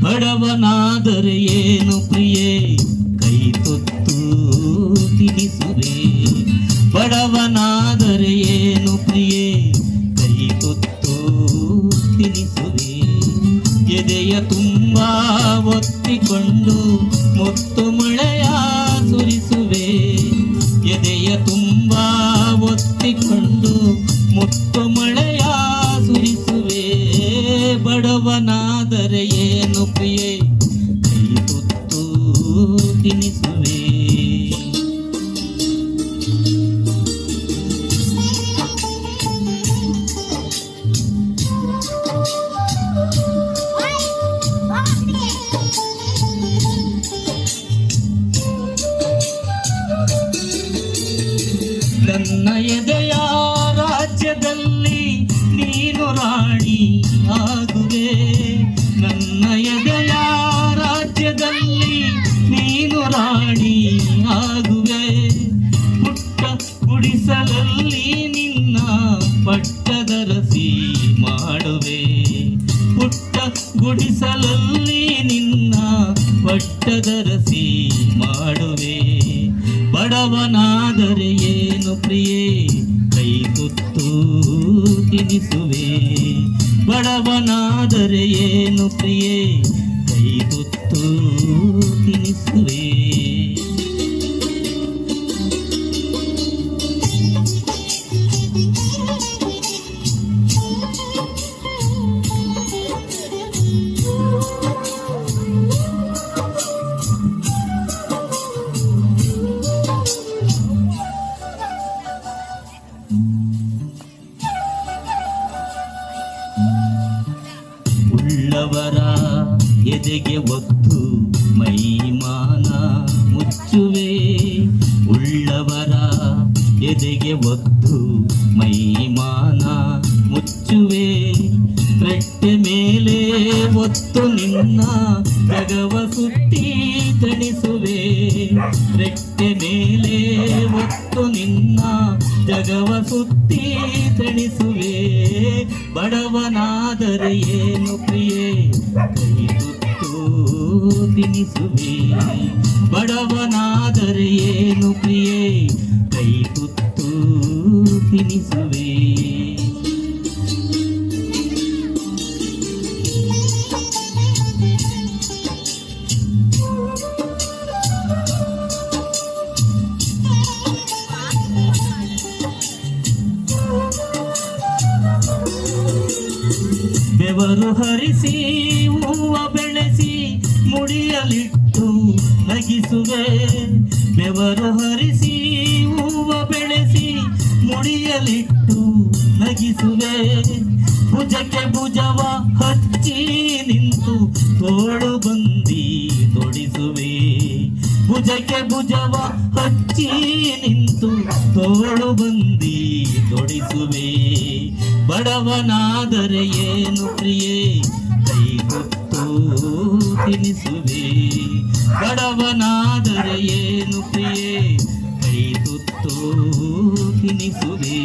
ಬಡವನಾದರೆ ಏನು ಪ್ರಿಯೇ ಕೈ ತೊತ್ತು ತಿನಿಸುವೆ. ಬಡವನಾದರೆ ಏನು ಪ್ರಿಯೇ ಕೈ ತೊತ್ತು ತಿನಿಸುವೆ. ಎದೆಯ ತುಂಬ ಒತ್ತಿಕೊಂಡು ಮುತ್ತು ಮಳೆಯ ಸುರಿಸುವೆ. ಎದೆಯ ತುಂಬ ಒತ್ತಿಕೊಂಡು ಮುತ್ತು ಮಳೆಯ ಸುರಿಸುವೆ. ಬಡವನಾದರೆ ಏನು ಪ್ರಿಯೇ ಕೈ ತುತ್ತು ತಿನಿಸುವೆ. ನನ್ನ ಎದೆಯ ರಾಜ್ಯದಲ್ಲಿ ನೀನು ರಾಣಿ ಆಗುವೆ. ನನ್ನ ಎದೆಯ ರಾಜ್ಯದಲ್ಲಿ ನೀನು ರಾಣಿ ಆಗುವೆ. ಪುಟ್ಟ ಗುಡಿಸಲಲ್ಲಿ ನಿನ್ನ ಪಟ್ಟದರಸಿ ಮಾಡುವೆ. ಪುಟ್ಟ ಗುಡಿಸಲಲ್ಲಿ ನಿನ್ನ ಪಟ್ಟದರಸಿ ಮಾಡುವೆ. ಬಡವನಾದರೆ ಏನು ಪ್ರಿಯೇ ಕೈ ತುತ್ತು ತಿನಿಸುವೆ. ಬಡವನಾದರೆ ಏನು ಪ್ರಿಯೇ ಕೈ ತುತ್ತು ತಿನಿಸುವೆ. ಉಳ್ಳವರ ಎದೆಗೆ ಒತ್ತು ಮೈಮಾನ ಮುಚ್ಚುವೆ. ಉಳ್ಳವರ ಎದೆಗೆ ಒತ್ತು ಮೈಮಾನ ಮುಚ್ಚುವೆ. ಕಟ್ಟೆ ಮೇಲೆ ಒತ್ತು ನಿನ್ನ ಜಗವ ಸುತ್ತಿ ತಣಿಸುವೆ. ಕಟ್ಟೆ ಮೇಲೆ ಒತ್ತು ನಿನ್ನ ಜಗವ ಸುತ್ತಿ ತಣಿಸುವೆ. ಬಡವನಾದರೆ ಏನು ಪ್ರಿಯೇ ಕೈ ತುತ್ತು ತಿನಿಸುವೆ. ಬಡವನಾದರೆ ಏನು ಪ್ರಿಯೇ ಕೈ ತುತ್ತು ತಿನಿಸುವೆ. ಬೆವರು ಹರಿಸಿ ಹೂವ ಬೆಳೆಸಿ ಮುಡಿಯಲಿಟ್ಟು ನಗಿಸುವೆ. ಬೆವರು ಹರಿಸಿ ಹೂವ ಬೆಳೆಸಿ ಮುಡಿಯಲಿಟ್ಟು ನಗಿಸುವೆ. ಭುಜಕ್ಕೆ ಭುಜವ ಹಚ್ಚಿ ನಿಂತು ತೋಳು ಬಂದಿ ತೊಡಿಸುವೆ. ಭುಜಕ್ಕೆ ಭುಜವ ಹಚ್ಚಿ ನಿಂತು ತೋಳು ಬಂದಿ ತೊಡಿಸುವೆ. ಬಡವನಾದರೆ ಏನು ಪ್ರಿಯೇ ಕೈ ತುತ್ತು ತಿನಿಸುವೆ. ಬಡವನಾದರೆ ಏನು ಪ್ರಿಯೇ ಕೈ ತುತ್ತು ತಿನಿಸುವೆ.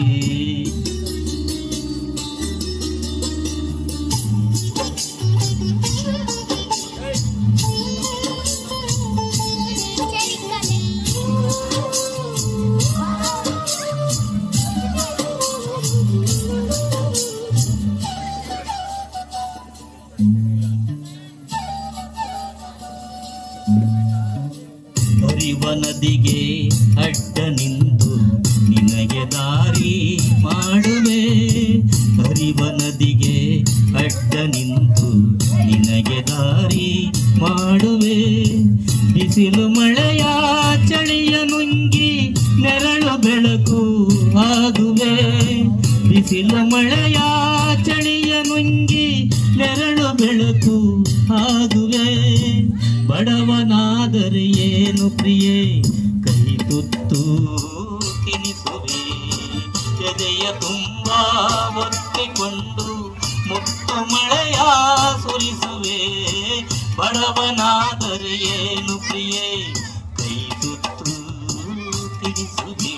ಹರಿವ ನದಿಗೆ ಅಡ್ಡ ನಿಂತು ನಿನಗೆ ದಾರಿ ಮಾಡುವೆ. ಹರಿವ ನದಿಗೆ ಅಡ್ಡ ನಿಂತು ನಿನಗೆ ದಾರಿ ಮಾಡುವೆ. ಬಿಸಿಲು ಮಳೆಯ ಚಳಿಯ ನುಂಗಿ ನೆರಳು ಬೆಳಕು ಆಗುವೆ. ಬಿಸಿಲು ಮಳೆಯ ಚಳಿಯ ನುಂಗಿ ನೆರಳು ಬೆಳಕು ಆಗುವೆ. ಬಡವನಾದರೆ ಏನು ಪ್ರಿಯೇ ಕೈ ತುತ್ತು ತಿನಿಸುವೆ ಎದೆಯ ತುಂಬ ಒತ್ತಿಕೊಂಡು ಮುತ್ತು ಮಳೆಯ ಸುರಿಸುವೆ ಬಡವನಾದರೆ ಏನು ಪ್ರಿಯೆ ಕೈ ತುತ್ತು ತಿನಿಸುವೆ